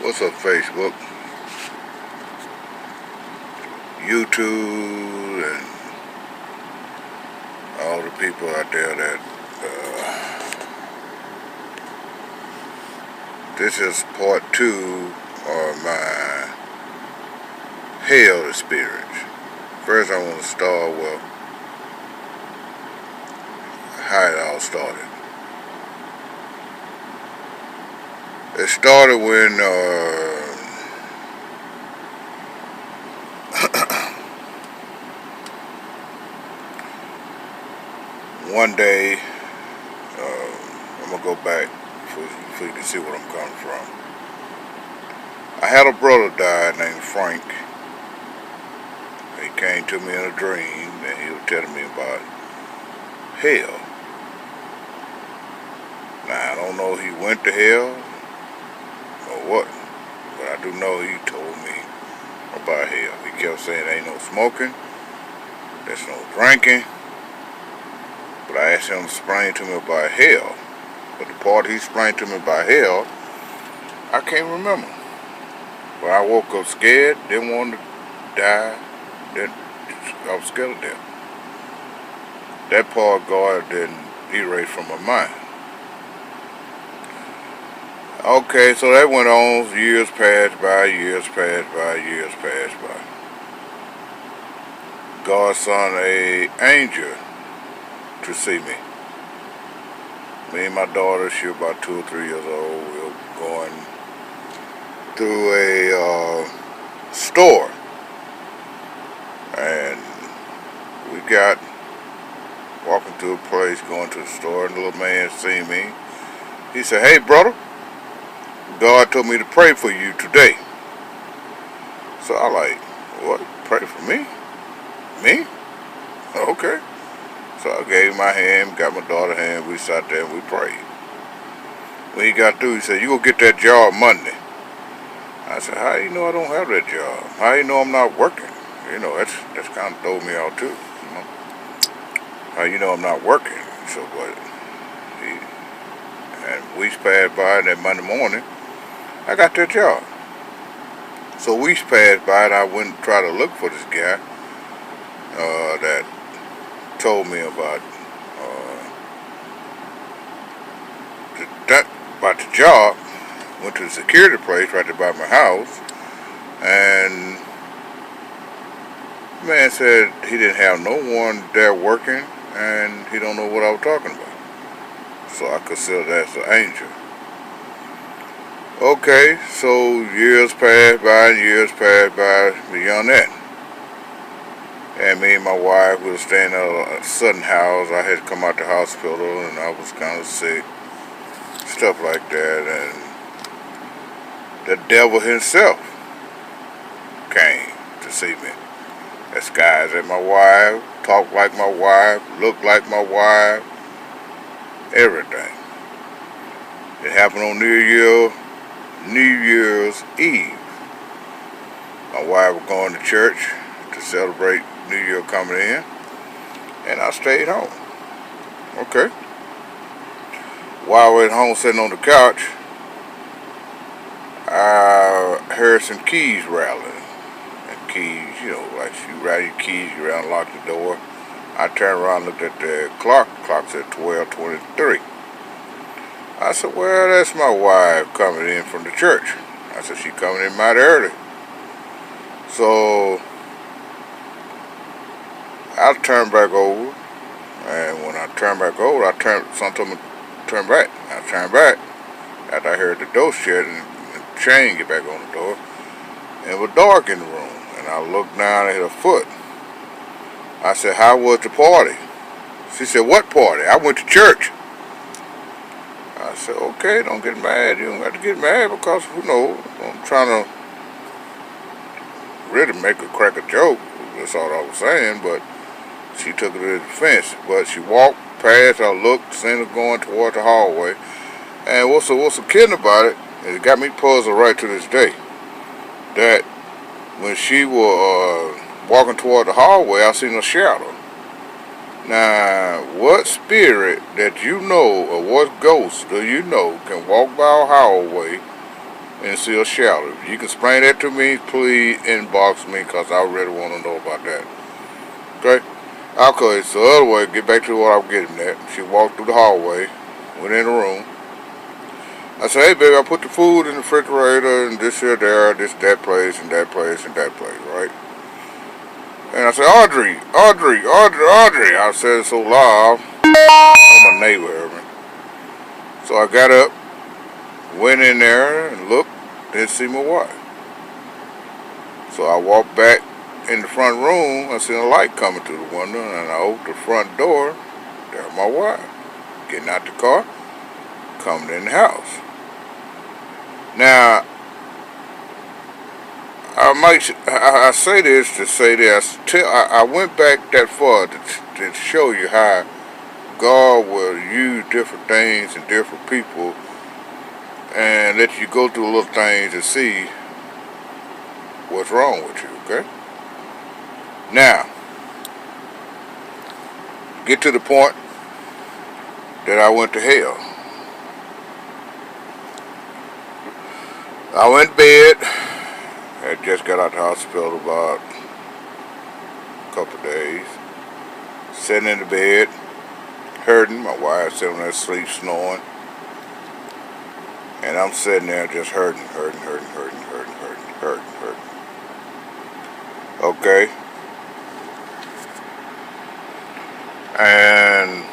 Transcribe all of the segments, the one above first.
What's up, Facebook, YouTube, and all the people out there that this is part 2 of my hell experience. First, I want to start with how it all started. It started when one day, I'm gonna go back so you can see where I'm coming from. I had a brother die named Frank. He came to me in a dream and he was telling me about hell. Now I don't know if he went to hell or what, but I do know he told me about hell. He kept saying there ain't no smoking, there's no drinking. But I asked him to explain to me about hell. But the part he explained to me about hell, I can't remember. But I woke up scared, didn't want to die, I was scared of death. That part God didn't erase from my mind. Okay, so that went on, years passed by, years passed by, years passed by. God sent an angel to see me. Me and my daughter, she was about 2 or 3 years old, we were going through a store. And we got walking through a place, going to the store, and the little man seen me. He said, "Hey brother, God told me to pray for you today." So I like, "What? Pray for me? Me? Okay." So I gave him my hand, got my daughter's hand, we sat there and we prayed. When he got through, he said, "You go get that job Monday." I said, "How you know I don't have that job? How you know I'm not working?" You know, that's kind of throw me out too. You know? How you know I'm not working? So what? And weeks passed by, and that Monday morning, I got that job. So weeks passed by, and I went and tried to look for this guy that told me about about the job. Went to the security place right there by my house, and the man said he didn't have no one there working, and he don't know what I was talking about. So I consider that as an angel. Okay, so years passed by and years passed by beyond that. And me and my wife was staying at a Sutton house. I had to come out the hospital and I was kind of sick. Stuff like that. And the devil himself came to see me. Disguised as my wife, talked like my wife, looked like my wife, everything. It happened on New Year's Eve. My wife was going to church to celebrate New Year coming in, and I stayed home. Okay. While I was at home sitting on the couch, I heard some keys rattling. And keys, you know, like you rattle your keys, you rattle, lock the door. I turned around, looked at the clock. The clock said 12:23. I said, "Well, that's my wife coming in from the church." I said, "She coming in mighty early." So I turned back over, and when I turned back over, someone told me to turn back. I turned back after I heard the door shut and the chain get back on the door, and it was dark in the room. And I looked down at her foot. I said, "How was the party?" She said, "What party? I went to church." I said, "Okay, don't get mad. You don't have to get mad because, who knows, I'm trying to really make her crack a joke." That's all I was saying, but she took it to defense. But she walked past, I looked, seen her going toward the hallway. And what's so kidding about it, it got me puzzled right to this day, that when she was walking toward the hallway, I seen a shadow. Now, what spirit that you know, or what ghost do you know can walk by a hallway and see a shadow. If you can explain that to me, please inbox me, because I really want to know about that. Okay? Okay, so the other way, get back to what I'm getting at. She walked through the hallway, went in the room. I said, hey, baby, I put the food in the refrigerator, and this here, there, this, that place, and that place, and that place, right? And I said, Audrey, Audrey, Audrey, Audrey. I said it so loud. Oh, my neighbor heard me. So I got up, went in there, and looked, didn't see my wife. So I walked back in the front room. I seen a light coming through the window, and I opened the front door. There's my wife, getting out the car, coming in the house. Now, I say this to say this. I went back that far to show you how God will use different things and different people, and let you go through little things to see what's wrong with you. Okay. Now, get to the point that I went to hell. I went to bed. I just got out of the hospital about a couple of days. Sitting in the bed, hurting. My wife sitting there asleep, snoring. And I'm sitting there just hurting. Okay. And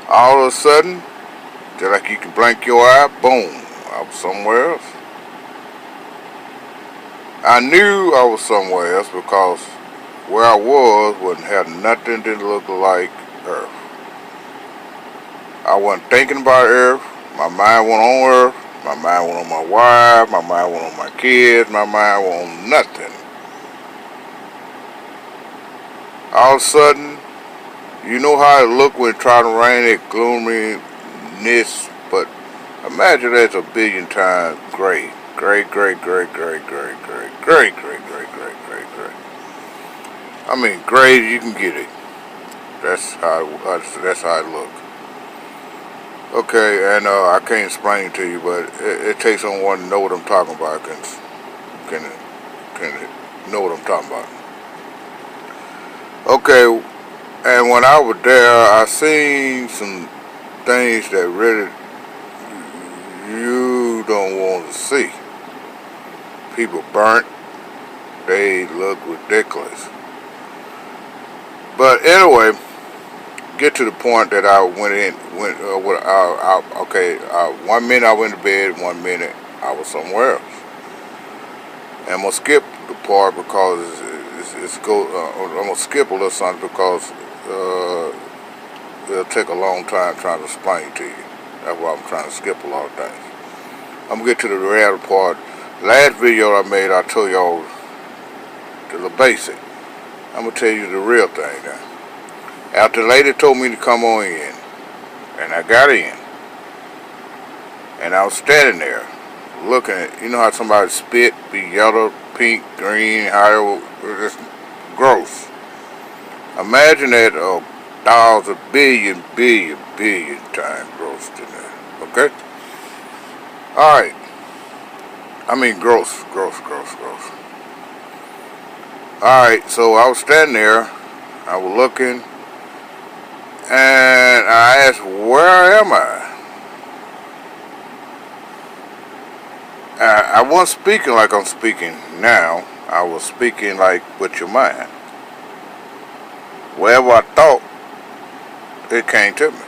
all of a sudden, just like you can blink your eye, boom, I was somewhere else. I knew I was somewhere else because where I was wouldn't have nothing to look like Earth. I wasn't thinking about Earth. My mind went on Earth. My mind went on my wife. My mind went on my kids. My mind went on nothing. All of a sudden, you know how it looked when it tried to rain, that gloominess, but imagine that's a billion times great. Great. I mean, great, you can get it. That's how it looked. Okay, and I can't explain it to you, but it takes someone to know what I'm talking about can know what I'm talking about. Okay, and when I was there, I seen some things that really you don't want to see. People burnt. They look ridiculous. But anyway, get to the point that I went 1 minute I went to bed, 1 minute I was somewhere else. And I'm gonna skip the part because I'm gonna skip a little something because it'll take a long time trying to explain to you. That's why I'm trying to skip a lot of things. I'm gonna get to the real part. Last video I made, I told y'all the basic. I'm gonna tell you the real thing now. After the lady told me to come on in, and I got in, and I was standing there looking at, you know how somebody spit be yellow, pink, green, how it's gross. Imagine that 1,000 billion times gross than that. Okay? Alright. I mean gross. Alright, so I was standing there, I was looking, and I asked, where am I? I wasn't speaking like I'm speaking now. I was speaking like with your mind. Wherever I thought, it came to me.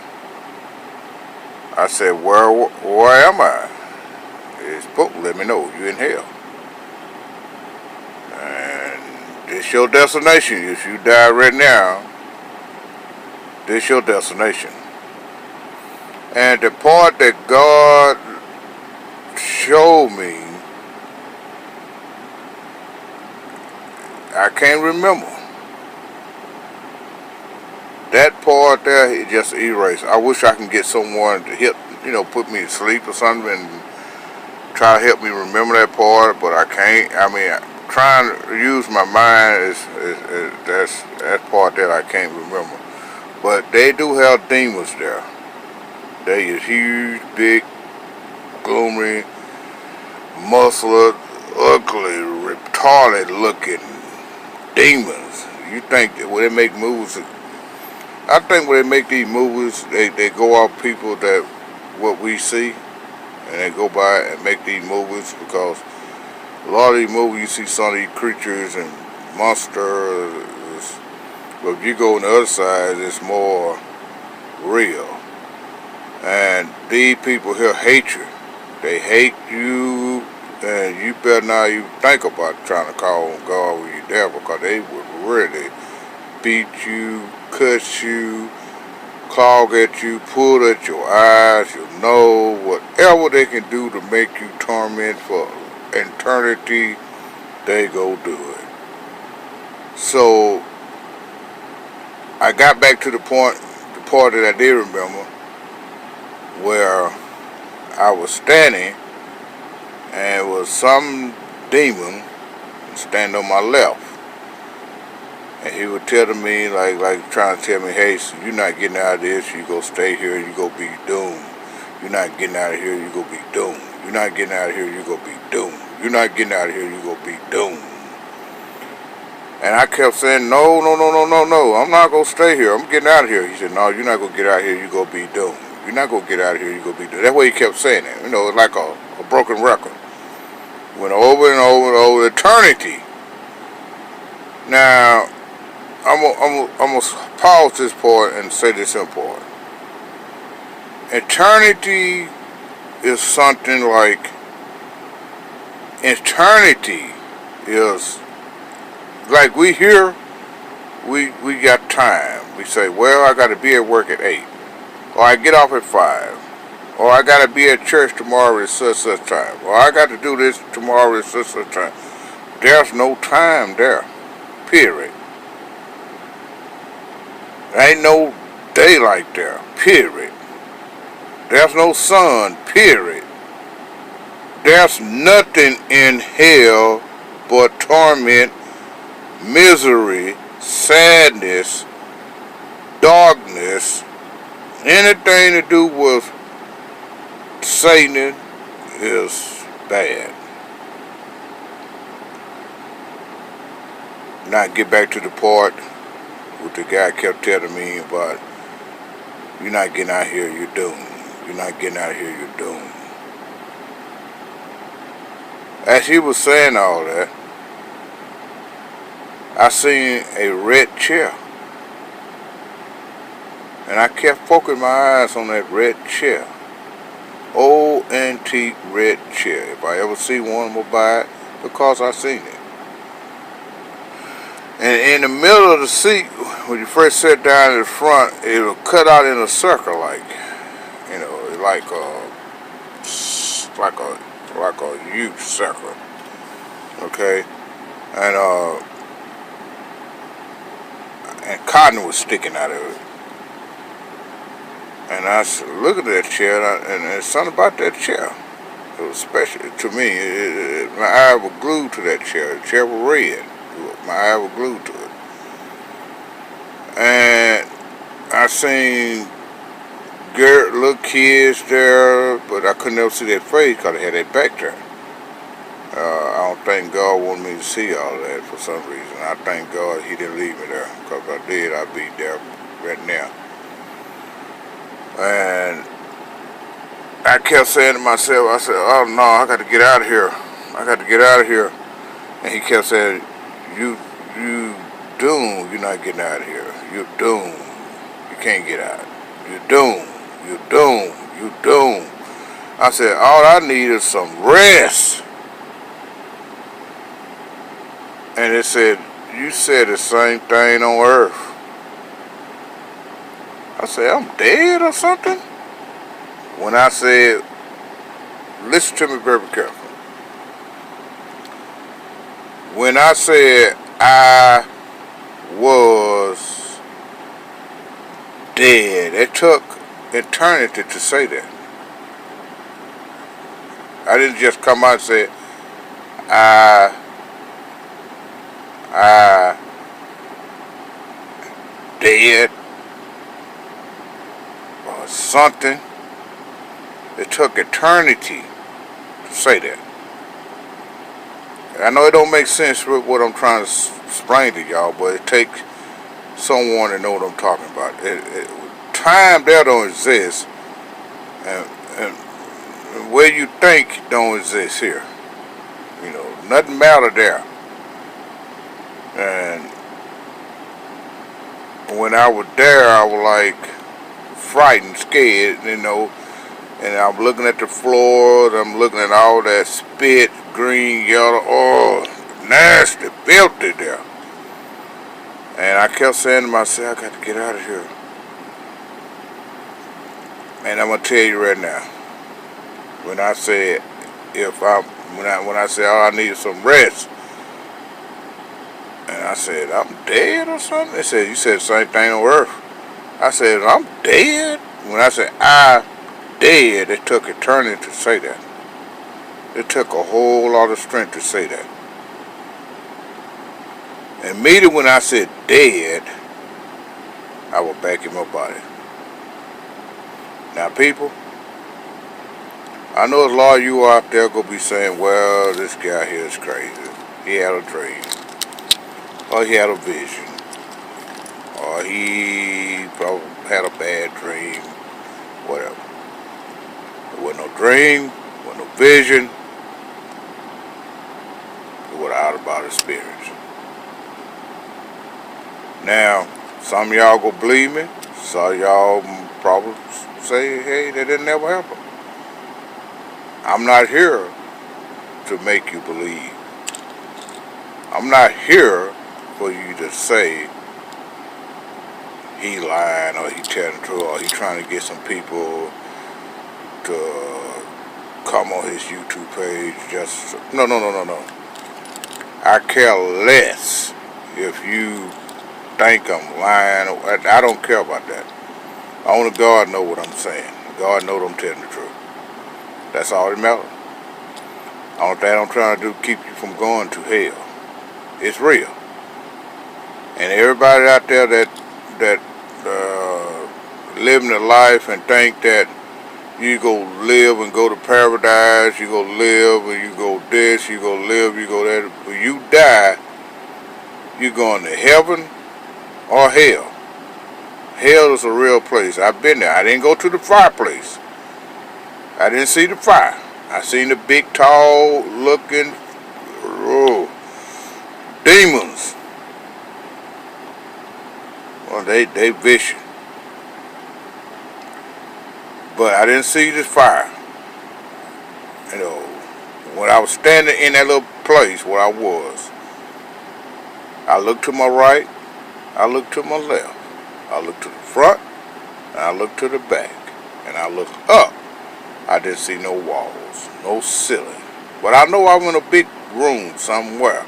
I said, where am I? It's book, let me know, you in hell. And this your destination. If you die right now, this your destination. And the part that God showed me, I can't remember. That part there, it just erased. I wish I can get someone to help, put me to sleep or something and try to help me remember that part, but I can't. I mean, trying to use my mind that's that part that I can't remember. But they do have demons there. They is huge, big gloomy, muscular, ugly, retarded looking demons. You think that when they make movies, I think when they make these movies, they go off people that what we see, and they go by and make these movies because a lot of these movies you see some of these creatures and monsters, but if you go on the other side, it's more real. And these people here hate you. They hate you, and you better not even think about trying to call on God when you're there, because they would really beat you, cut you, clog at you, pull at your eyes, your nose, whatever they can do to make you torment for eternity, they go do it. So I got back to the part that I did remember, where I was standing and it was some demon standing on my left. And he would tell me, like trying to tell me, hey, so you're not getting out of this, you go stay here, you go be doomed. You're not getting out of here, you go be doomed. You're not getting out of here, you go be doomed. You're not getting out of here, you go be doomed. And I kept saying, no, I'm not going to stay here, I'm getting out of here. He said, no, you're not going to get out of here, you go be doomed. You're not going to get out of here, you go be doomed. That's why he kept saying it. You know, it's like a broken record. Went over and over and over eternity. Now, I'm going to pause this part and say this important. Eternity is something like, eternity is, like we here, we got time. We say, well, I got to be at work at 8, or I get off at 5, or I got to be at church tomorrow at such time, or I got to do this tomorrow at such time. There's no time there, period. There ain't no daylight there, period. There's no sun, period. There's nothing in hell but torment, misery, sadness, darkness. Anything to do with Satan is bad. Now get back to the part what the guy kept telling me about, you're not getting out here, you're doomed. You're not getting out of here, you're doomed. As he was saying all that, I seen a red chair. And I kept focusing my eyes on that red chair. Old antique red chair. If I ever see one, I'm going to buy it because I seen it. And in the middle of the seat, when you first sit down in the front, it'll cut out in a circle, like, you know, like a huge circle. Okay, and cotton was sticking out of it. And I said, look at that chair, and there's something about that chair. It was special to me. My eye was glued to that chair. The chair was red. My eye was glued to it. And I seen little kids there, but I couldn't ever see their face because they had their back turned. I don't think God wanted me to see all that for some reason. I thank God he didn't leave me there, because if I did, I'd be there right now. And I kept saying to myself, I said, oh no, I got to get out of here. I got to get out of here. And he kept saying, you doomed. You're not getting out of here. You're doomed. You can't get out. You're doomed. You're doomed. You're doomed. I said, all I need is some rest. And it said, you said the same thing on earth. I said, I'm dead or something? When I said, listen to me very carefully. When I said I was dead, it took eternity to say that. I didn't just come out and say, I dead or something. It took eternity say that. I know it don't make sense with what I'm trying to explain to y'all, but it takes someone to know what I'm talking about. Time there don't exist, and where you think don't exist here. You know, nothing matter there. And when I was there, I was like frightened, scared, you know. And I'm looking at the floor, I'm looking at all that spit, green, yellow, oh, nasty, filthy there. And I kept saying to myself, I got to get out of here. And I'm gonna tell you right now, when I said when I said, oh, I needed some rest, and I said, I'm dead or something. They said, you said the same thing on earth. I said, I'm dead. When I said I dead, it took eternity to say that. It took a whole lot of strength to say that. And immediately when I said dead, I was back in my body. Now, people, I know a lot of you out there gonna be saying, well, this guy here is crazy. He had a dream. Or he had a vision. Or he probably had a bad dream. Whatever. There wasn't no dream, there wasn't no vision. It was out about his spirits. Now, some of y'all gonna believe me. Some of y'all probably say, hey, that didn't ever happen. I'm not here to make you believe. I'm not here for you to say he lying or he telling the truth or he trying to get some people to come on his YouTube page. Just no. I care less if you think I'm lying. I don't care about that. Only God know what I'm saying. God know I'm telling the truth. That's all that matters. Only thing I'm trying to do keep you from going to hell. It's real. And everybody out there that living a life and think that you go live and go to paradise, you go live and you go this, you go live, you go that. When you die, you're going to heaven or hell. Hell is a real place. I've been there. I didn't go to the fireplace. I didn't see the fire. I seen the big, tall looking demons. Well, they vicious. But I didn't see this fire. You know, when I was standing in that little place where I was, I looked to my right, I looked to my left, I looked to the front, and I looked to the back, and I looked up. I didn't see no walls, no ceiling. But I know I'm in a big room somewhere.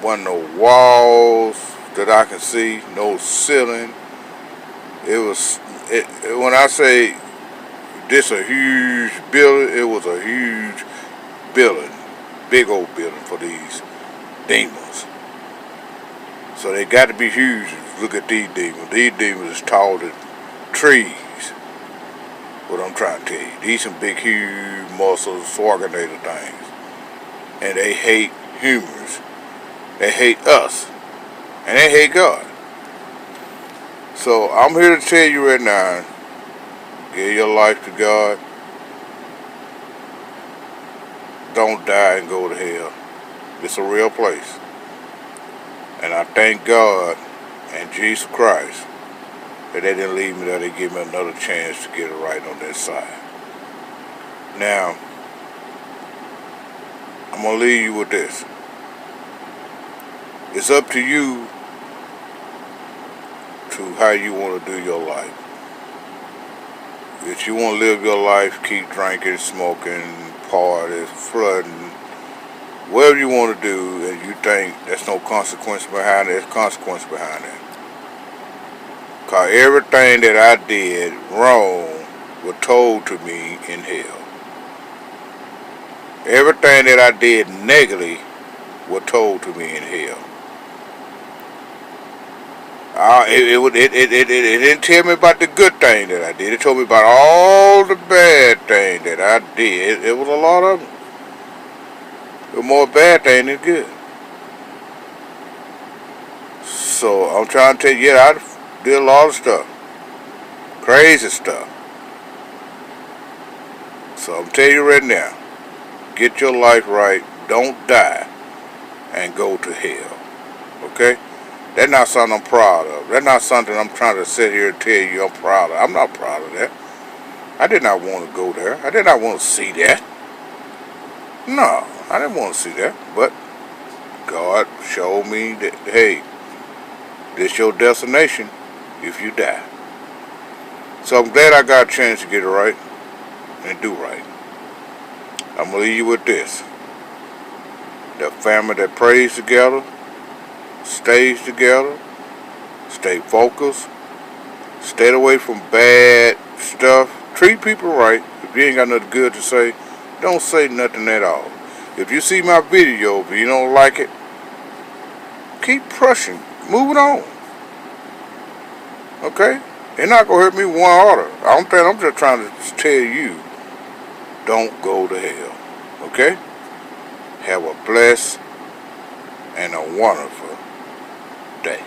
Wasn't no walls that I can see, no ceiling. When I say this a huge building, it was a huge building, big old building for these demons. So they got to be huge. Look at these demons. These demons is taller than trees. What I'm trying to tell you. These some big, huge, muscles, coordinated things. And they hate humans. They hate us. And they hate God. So I'm here to tell you right now, give your life to God. Don't die and go to hell. It's a real place. And I thank God and Jesus Christ that they didn't leave me there. They gave me another chance to get it right on their side. Now, I'm going to leave you with this. It's up to you to how you want to do your life. If you want to live your life, keep drinking, smoking, parties, flooding, whatever you want to do, and you think there's no consequence behind it, there's consequence behind it. Because everything that I did wrong was told to me in hell. Everything that I did negatively was told to me in hell. It didn't tell me about the good thing that I did. It told me about all the bad thing that I did. It was a lot of them. It was more bad thing than good. So I'm trying to tell you, yeah, I did a lot of stuff. Crazy stuff. So I'm telling you right now, get your life right, don't die, and go to hell. Okay? That's not something I'm proud of. That's not something I'm trying to sit here and tell you I'm proud of. I'm not proud of that. I did not want to go there. I did not want to see that. No, I didn't want to see that. But God showed me that, hey, this your destination if you die. So I'm glad I got a chance to get it right and do right. I'm going to leave you with this. The family that prays together, stays together, stay focused, stay away from bad stuff, treat people right. If you ain't got nothing good to say, don't say nothing at all. If you see my video, if you don't like it, keep pushing, moving on. Okay? It's not gonna hurt me one order. I'm just trying to tell you, don't go to hell. Okay? Have a blessed and a wonderful day.